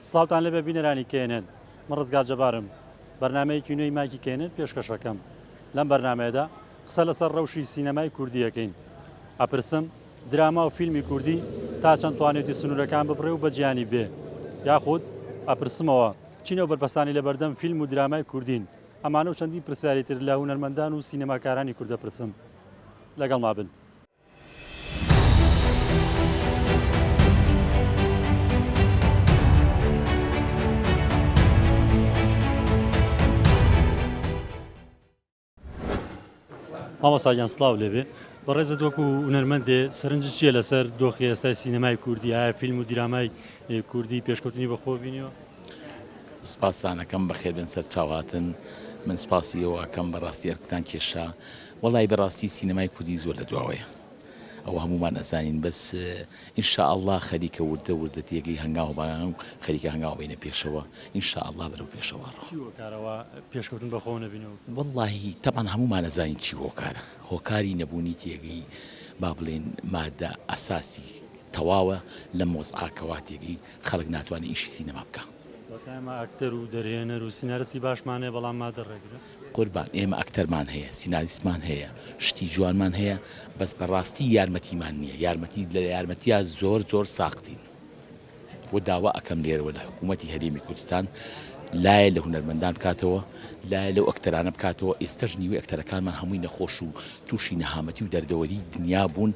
سڵاوتان لەبێ بینەرانی کێنن من ڕزگار جەبارم بەرنمەیەکی نوێی مایکی کێنن پێشکەشەکەم لەم بەرنمەیەدا قسە لەسەر ڕەوشی سینەمای کوردیەکەین ئەپرسم دراما و فیلمی کوردی تا چەند توانێتی سنوورەکان ببڕێ و بەجیانی بێ یاخود ئەپرسمەوە چینەوە بەرپەستانی لە بەردەم فیلم و درامای کوردین ئەمانە و چەندی پرسیارێتتر لە هونەرمەندان و سینەماکارانی کوردە پرسم لەگەڵ مابن. مامۆستاگیان سڵاو لێبێ بەڕێزت وەکو هونەرمەندێ سەرنج چییە لەسەر دۆخی ئێستای سینەمای کوردی ئایا فیلم و دیرامای کوردی پێشکەوتنی بەخۆ بینیەوە؟ سپاسدانەکەم بەخێر بن سەر چاواتن من سپاسی ئەوەکەم بەڕاستی ئەرکتان کێشا وەڵای بەڕاستی سینەمای کوردی زۆر لە دواوەیە ئەوە هەمومان ئەزانین بەس ئینشاءالله خەریکە وردە وردە تێگەی هەنگاو بایان و خەریکە هەنگاو بینە پێشەوە ئینشاءالله بەرەو پێشەوە کارەوە پێشکەوتن بەخۆ نەبینەوە وەڵاهی تەمان هەمومان ئەزانین چی هۆکارە هۆکاری نەبوونی تێگەی با بڵێن مادە ئەساسی تەواوە لە مۆزعاکەوا تێگەی خەڵک ناتوانێت ئیشی سینەما بکە ئێمە ئەکتەر و دەرهێنەر و سینەرسی باشمانەیە بەڵام مادە ڕێگرە قوربان ئێمە ئەکتەرمان هەیە سیناریستمان هەیە شتی جوانمان هەیە بەس بەڕاستی یارمەتیمان نییە لە یارمەتیە زۆر زۆر ساختین و داوا ئەەکەم لێرەوە لە حکوومەتی هەرێمی کوردستان لایە لە هونەرمەندان بکاتەوە لایە لەو ئەکتەرانە بکاتەوە ئێستاش نیوەی ئەکتەرەکانمان هەمووی نەخۆش و تووشی نەهامەتی و دەردەوەری دنیا بوون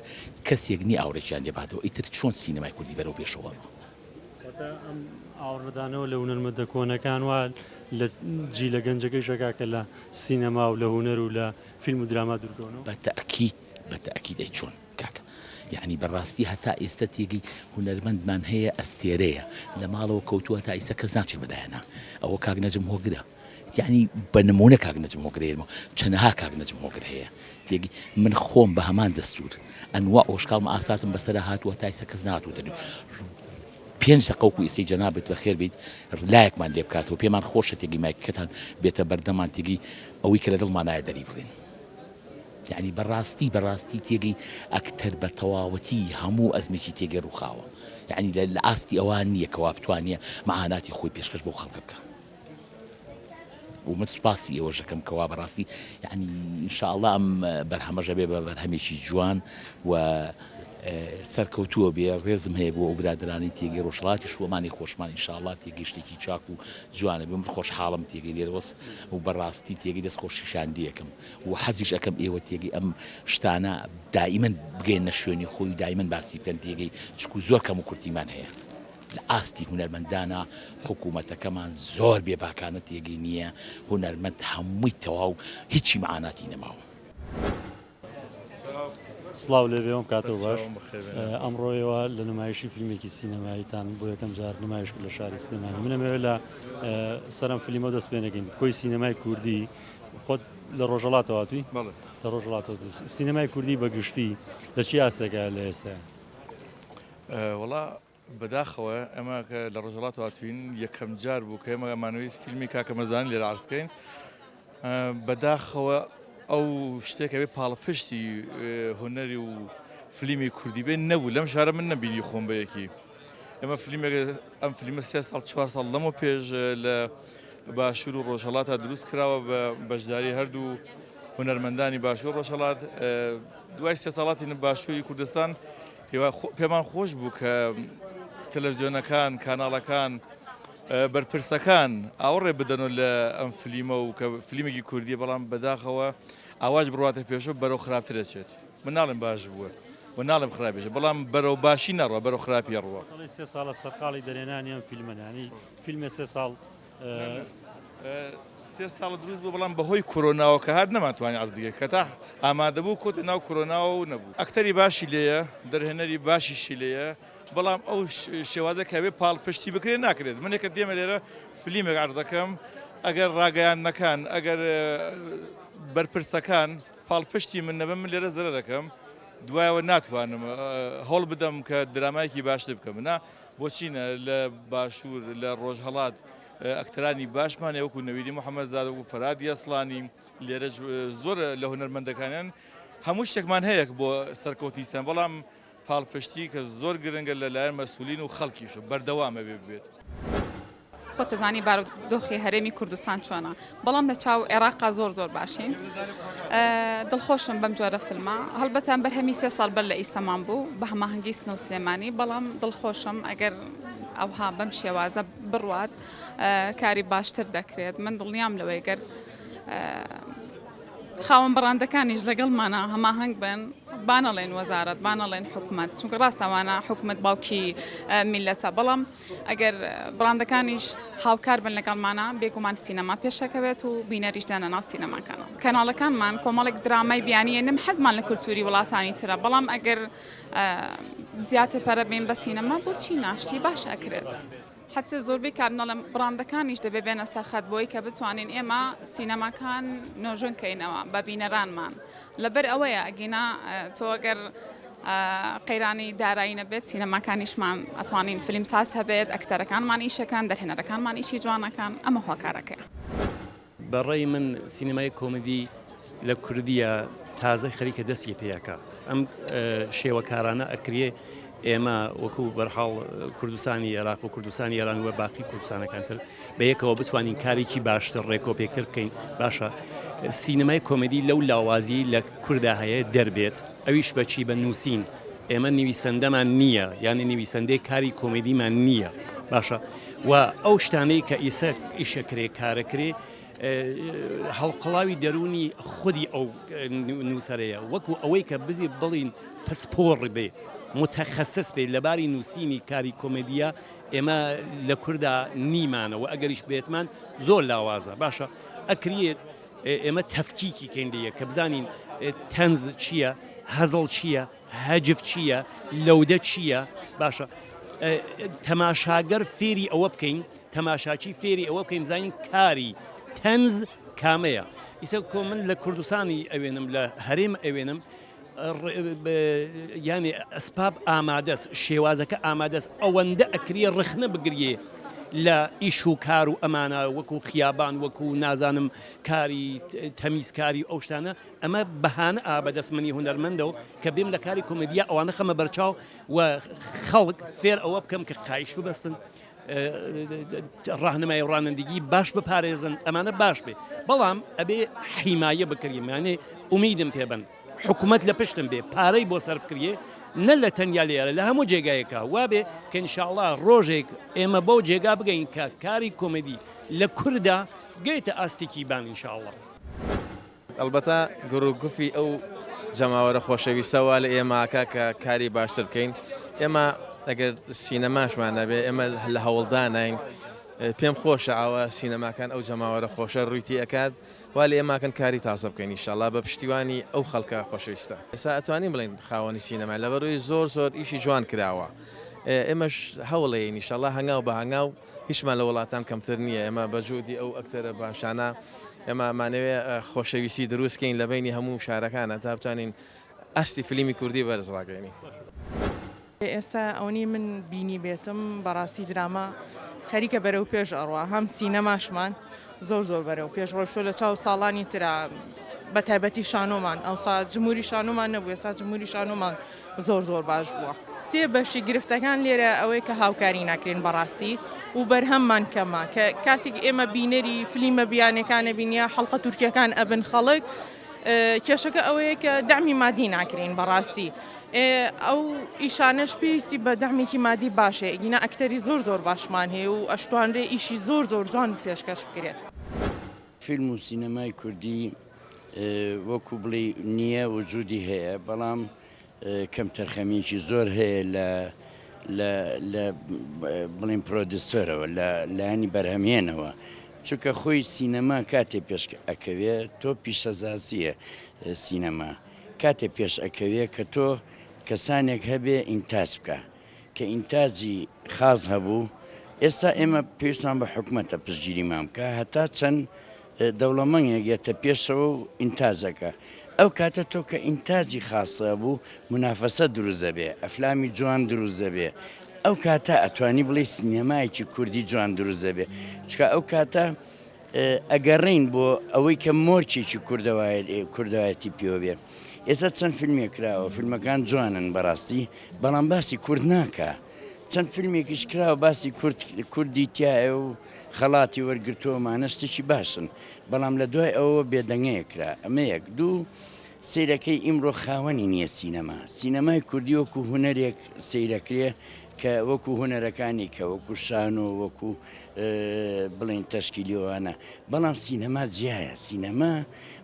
کەسێک نی ئاوڕێکیان لێباتەوە ئیتر چۆن سینەمای کوردی بەرەو پێشەوە ئاوڕدانەوە لە هونەرمەندە کۆنەکان وا لە جی لە گەنجەکەی شەکا کە لە سینەما و لە هونەر و لە فیلم و دراما دوورگەونەوە بەتەئەکیدەی چۆن کاکە یعنی بەڕاستی هەتا ئێستا تێگەی هونەرمەندمان هەیە ئەستێرەیە لە ماڵەوە کەوتووە تا ئێستا کەس ناچێ بەدایەنە ئەوە کاک نەجم هۆگرە یعنی بە نمونە کاک نەجم هۆگرێمەوە چەندەها کاک نەجم هۆگر هەیە تێگەی من خۆم بە هەمان دەستور ئەنوا ئۆشکاڵمە ئاساتم بەسەرا هاتووە تا ئێستا کەس نهاتوو دەنوێ 5 دقەوەکو ئێسەی جەنابێت بەخێر بیت لایەکمان لێ بکاتەوە پێمان خۆشە تێگەی مایکەکەتان بێتە بەردەمان تێگەی ئەوەی کە لە دڵمان نایە دەری بڕێن یعنی بەڕاستی تێگەی ئەکتەر بە تەواوەتی هەموو ئەزمێکی تێگەی ڕووخاوە یعنی لە ئاستی ئەوان نییە کەوا بتوانێ مەعاناتی خۆی پێشکەش بۆ خەڵکە بکە و من سوپاسی ئێوەش دەکەم کەوا بەڕاستی یعنی ئینشاءالله ئەم بەرهەمەژە بێ بە بەرهەمێکی جوان و سەرکەوتووە بێ ڕێزم هەیە بۆ ئەو برادرانی تێگەی ڕۆژهەڵاتی شووەمانی خۆشمان ئینشاءالله تێگەی شتێکی چاک و جوانە بێ من خۆشحاڵم تێگەی لێرەوەس و بەڕاستی تێگەی دەستخۆشیشاندیەکەم و حەزیش ئەەکەم ئێوە تێگەی ئەم شتانە دائیمەن بگەێنە شوێنی خۆی و دائیمەن باسی بکەن تێگەی چکو زۆر کەم و کورتیمان هەیە لە ئاستی هونەرمەندانە حکوومەتەکەمان زۆر بێباکانە تێگەی نییە هونەرمەند هەمووی تەواو هیچی مەعاناتی نەماوە سڵاو لێبێەوەم کاتەوە باش ئەمڕۆیەوە لە نمایشی فیلمێکی سینەماییتان بۆ یەکەم جار نمایش لە شاری سلێمانی منەمەوێت لە سەرم فیلمەوە دەست پێ نەکەین کۆی سینەمای کوردی خۆت لە ڕۆژهەڵاتەوە هاتووی لە ڕۆژهەڵاتەوە سینەمای کوردی بەگشتی لە چی ئاستێکە لە ئێستا وەڵا بەداخەوە ئەمە لە ڕۆژهەڵاتەوە هاتوین یەکەم جار بوو کە ئێمە ئەمانەوەی فیلمی کاکە مەرزانی لێرە عەرزکەین بەداخەوە ئەو شتێکە بێ پاڵپشتی هونەری و فیلمی کوردی بێ نەبوو لەم شارە من نەبینی خۆم بەیەکی ئەمە ئەم فیلمە 3 ساڵ 4 ساڵ لەمە پێش لە باشوور و ڕۆژهەڵاتە دروست کراوە بە بەشداری هەردوو هونەرمەندانی باشوور ڕۆژهەڵات دوای 3 ساڵاتی باشووری کوردستان پێمان خۆش بوو کە تەلەڤیزیۆنەکان کاناڵەکان بەرپرسەکان ئاوەڕێ بدەنەوە لە ئەم فیلمە و کە فیلمێکی کوردیە بەڵام بەداخەوە ئاواژ بڕاتە پێشەوە بەرەو خراپتر دەچێت من ناڵێم باش بووە و ناڵێم خراپێشە بەڵام بەرەو باشی نەڕوە بەرەو خراپی ڕوە 3 ساڵە سەرقاڵی دەرێنانی ئەم فیلمەنانی فیلمە 3 ساڵ 3 ساڵ دروست بوو بەڵام بەهۆی کۆرۆناوە کە هات نەماتوانانی عەرز کە تا ئامادە بوو کۆتە ناو کۆرۆناوە و نەبوو ئەکتەری باشی لێیە دەرهێنەری باشیشی لێیە بەڵام ئەو شێوازە کە بێ پاڵپشتی بکرێت ناکرێت منێکە دێمە لێرە فیلمێک عەرز دەکەم ئەگەر ڕاگەیاندنەکان ئەگەر بەرپرسەکان پاڵپشتی من نەبم من لێرە زەرە دەکەم دوایەوە ناتوانم هەوڵ بدەم کە درامایەکی باشتر بکەم نا بۆچینە لە باشوور لە ڕۆژهەڵات ئەکتەرانی باشمان وەکو نەویدی محەممەدزاد و فەرادی ئەسڵانی لێرە زۆر لە هونەرمەندەکانیان هەموو شتێکمان هەیە بۆ سەرکەوتنیستان بەڵام پاڵپشتی کە زۆر گرنگە لەلایەن مەسئولین و خەڵکیش بەردەوامە بێت. خۆتەزانی بارودۆخی هەرێمی کوردستان چۆنە بەڵام لە چاو عێراقا زۆر باشین دڵخۆشم بەم جۆرە فیلمە هەڵبەتەن بەرهەمی 3 ساڵ بەر لە ئیستەمان بوو بە هەماهەنگی سنە و سلێمانی بەڵام دڵخۆشم ئەگەر ئەوها بەم شێوازە بڕوات کاری باشتر دەکرێت من دڵنیام لەوەی گەر خاوەن بەڕاندەکانیش لەگەڵمانە هەماهەنگ بن بانەڵێن وەزارەت بانەڵێن حکومەت چونکە ڕاستەوانە حکومەت باوکی میلەتە بەڵام ئەگەر بڕاندەکانیش هاوکار بن لەگەڵمانە بێگومان سینەما پێشەکەوێت و بینەریش دانە ناو سینەماکانە کەناڵەکانمان کۆمەڵێک درامای بیانیە نم حەزمان لە کولتوری وڵاتانی ترە بەڵام ئەگەر زیاتر پەرە بین بە سینەما بۆچی ناشتی باش ئەکرێت حتى زۆربەی کابنەڵم بڕاندەکانیش دەبێ بێنە سەرخەت بۆی کە بتوانین ئێمە سینەماکان نۆژنکەینەوە بە بینەرانمان لەبەر ئەوەیە ئەگینا تۆ ئەگەر قەیرانی دارایی نەبێت سینەماکانیشمان ئەتوانین فیلم ساز هەبێت ئەکتەرەکانمان ئیشەکان دەرهێنەرەکانمان ئیشی جوانەکان ئەمە هۆکارەکەیە بەڕێی من سینەمای کۆمدی لە کوردیە تازە خەریکە دەستی پێیەکە ئەم شێوەکارانە ئەکرێ ئێمە وەکو بەرحاڵ کوردستانی عێراق و کوردستانی ئێران وە باقی کوردستانەکانتر بە یەکەوە بتوانین کارێکی باشتر ڕێکۆپێکتر بکەین باشە سینەمای کۆمدی لەو لاوازی لە کووردا هەیە دەربێت ئەویش بەچی بە نووسین ئێمە نویسەندەمان نییە یعنی نویسەندەی کاری کۆمدیمان نییە باشە و ئەو شتانەی کە ئیشەکرێ کارەکرێ هەڵقڵاوی دەرونی خودی ئەو نووسەرەیە وەکو ئەوەی کە بزی بڵین پسپۆڕ بێ متخصص بێ لەباری نووسینی کاری کۆمدیە ئێمە لە کووردا نیمانەوە ئەگەریش بێتمان زۆر لاوازە باشە ئەکرێت ئێمە تەفکیکی کەندەیە کە بزانین تەنز چییە هەزڵ چییە هەجف چییە لەودە چییە باشە تەماشاگەر فێری ئەوە بکەین تەماشاچی فێری ئەوە بکەین بزانین کاری تەنز کامەیە ئیسە کۆ من لە کوردستانی ئەوێنم لە هەرێم ئەوێنم ینی ئەسپاب ئامادەست شێوازەکە ئامادەست ئەوەندە ئەکرێ ڕخنە بگریێ لە ئیش و کار و ئەمانە وەکو خیابان وەکو نازانم کاری تەمیزکاری ئەو شتانە ئەمە بەهانە بەدەستمنی هونەرمەندە و کە بێم لە کاری کۆمدیا ئەوانە خەمە بەرچاو و خەڵک فێر ئەوە بکەم کە قایش ببەستن ڕاهنمای ڕانندگی باش بپارێزن ئەمانە باش بێ بەڵام ئەبێ حیمایە بکرێمانێ ئومیدم پێبن حکوومەت لە پشتم بێ پارەی بۆ سەرفکرێ نە لە تەنیا لێرە لە هەموو جێگایەکە وابێ کە ئینشاءڵڵا ڕۆژێک ئێمە بەو جێگا بگەین کە کاری کۆمدی لە کووردا گەیتە ئاستێکی بان ئینشاءڵڵا ئەلبەتە گڕوگوفی ئەو جەماوەرە خۆشەویستەوە لە ئێماکە کە کاری باشتر بکەین ئێمە ئەگەر سینەماشمان نەبێ ئێمە لە هەوڵدانین پێم خۆشە ئەوە سینەماکان ئەو جەماوەرە خۆشە ڕوویتی ئەکات وا لە ئێماکەن کاری تازە بکەین ئینشاءڵڵا بە پشتیوانی ئەو خەڵکە خۆشەویستە ئێستا ئەتوانین بڵین خاوەنی سینەما لەبەرەوەی زۆر ئیشی جوان کراوە ئێمەش هەوڵەیە ئینشاءڵڵا هەنگاو بە هەنگاو هیچمان لە وڵاتان کەمتر نییە ئێمە بەجوودی ئەو ئەکتەرە باشانە ئێمە مانەوێ خۆشەویستی دروستکەین لە بینی هەموو شارەکانە تا بتوانین ئەستی فیلمی کوردی بەرزڕاگەینی ئێستا ئەوەی من بینی بێتم بەڕاستی دراما خەریکە بەرەو پێش ئەڕوا هەم سینەماشمان زۆر بەرەو پێش ڕۆشتۆ لە چاو ساڵانی ترا بە تایبەتی شانۆمان ئەوسا جمهوری شانۆمان نەبوو ئێستا جمهوری شانۆمان زۆر باش بووە سێ بەشی گرفتەکان لێرە ئەوەی کە هاوکاری ناکرێن بەڕاستی و بەرهەممان کەمە کە کاتێک ئێمە بینەری فلیمە بیانەکانە بینە حەڵقە تورکیەکان ئەبن خەڵک کێشەکە ئەوەیە کە دامی مادی ناکرێن بەڕاستی ئەو ئیشانەش پێویستی بە دامێکی مادی باشە ئەگینا ئەکتەری زۆر باشمان هەیە و ئەشتوانرێ ئیشی زۆر جوان پێشکەش بکرێت فیلم و سینەمای کوردی وەکو بڵێ نییە وجودی هەیە بەڵام کەم تەرخەمێکی زۆر هەیە لە بڵین پرۆدیسۆرەوە لایانی بەرهەمهێنەوە چونکە خۆی سینەما کاتێ پێش ئەکەوێ تۆ پیشەزاسیە سینەما کاتێ پێش ئەکەوێ کە تۆ کەسانێک هەبێ ئینتاج بکە کە ئینتاجی خاز هەبوو ئێستا ئێمە پێویستمان بە حکوومەتە پشتگیریمان بکە هەتا چەند دەوڵەمەنگێک یێتە پێشەوە و ئینتاجەکە ئەو کاتە تۆ کە ئینتاجی خاصە بوو منافەسە دروزە بێ ئەفلامی جوان دروزە بێ ئەو کاتە ئەتوانی بڵێ سینەمایەکی کوردی جوان دروزە بێ چکە ئەو کاتە ئەگەڕین بۆ ئەوەی کە مۆرچێکی کوردایەتی پێوە بێ ئێستا چەند فیلمێک کراوە فیلمەکان جوانن بەڕاستی بەڵام باسی کورد ناکە چەند فیلمێکیش کراوە باسی کوردی تایە و خەڵاتی وەرگرتووەمانە شتێکی باشن بەڵام لە دوای ئەوە بێدەنگەیە کرا ئەمە یەک دوو سیرەکەی ئیمڕۆ خاوەنی نییە سینەما سینەمای کوردی وەکو هونەرێک سیرەکرێ کە وەکو هونەرەکانی کە وەکو شان و وەکو بڵین تەشکیلیەوانە بەڵام سینەما جیایە سینەما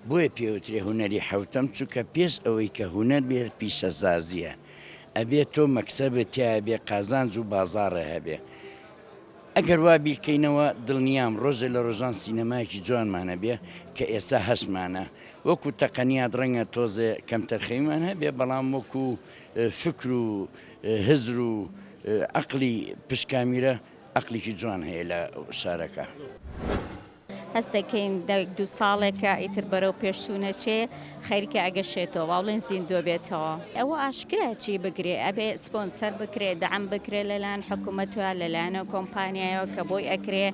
بۆیە پێوترێ هونەری حوتەم چونکە پێش ئەوەی کە هونەر بێت پیشەسازیە ئەبێت تۆ مەکسەبت تایە بێ قازانج و بازاڕە هەبێ ئەگەر وا بیرکەینەوە دڵنیام ڕۆژێ لە ڕۆژان سینەمایەکی جوانمانە بێ کە ئێستا هەشمانە وەکو تەقەنیات ڕەنگە تۆزێ کەم تەرخەیمان هەبێ بەڵام وەکو فکر و هزر و عەقلی پشکامیرە عەقلێکی جوان هەیە لە شارەکە. هەستەکەین دو ساڵێکە ئیتر بەرەو پێشچوونە چێ خەریکە ئەگەشێتەوە باڵێن زیندۆ بێتەوە ئەوە ئاشکرا چی بگرێ ئەبێ سپۆنسەر بکرێ دەعم بکرێ لەلایەن حکوومەتوە لەلایەنە کۆمپانیایەوە کە بۆی ئەکرێ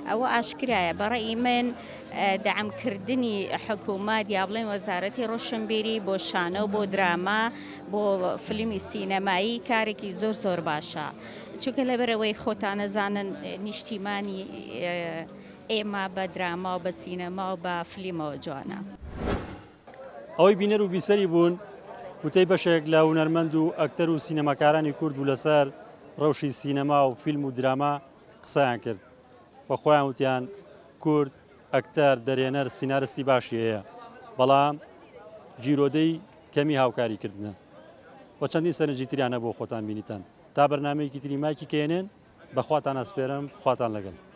ئەوە ئاشکرایە بەڕێی من دەعمکردنی حکوومەت یا بڵێن وەزارەتی ڕۆشنبیری بۆ شانە و بۆ دراما بۆ فیلمی سینەمایی کارێکی زۆر زۆر باشە چونکە لەبەرەوەی خۆتان نەزانن نیشتیمانی ئێمە بە دراما و بە سینەما و بە فلیمەوە جوانە. ئەوەی بینەر و بیسەری بوون وتەی بەشێک لە هونەرمەند و ئەکتەر و سینەماکارانی کورد بوو لەسەر ڕەوشی سینەما و فیلم و دراما قسەیان کرد بە خۆیان وتیان کورد ئەکتەر دەرێنەر سینارستی باشی هەیە بەڵام جیرۆدەی کەمی هاوکاریکردنە وە چەندین سەرنجی تریانە بۆ خۆتان بینیتان تا بەرنامەیەکی تری مایکی کێنێن بەخواتان ئەسپێرم خواتان لەگەڵ.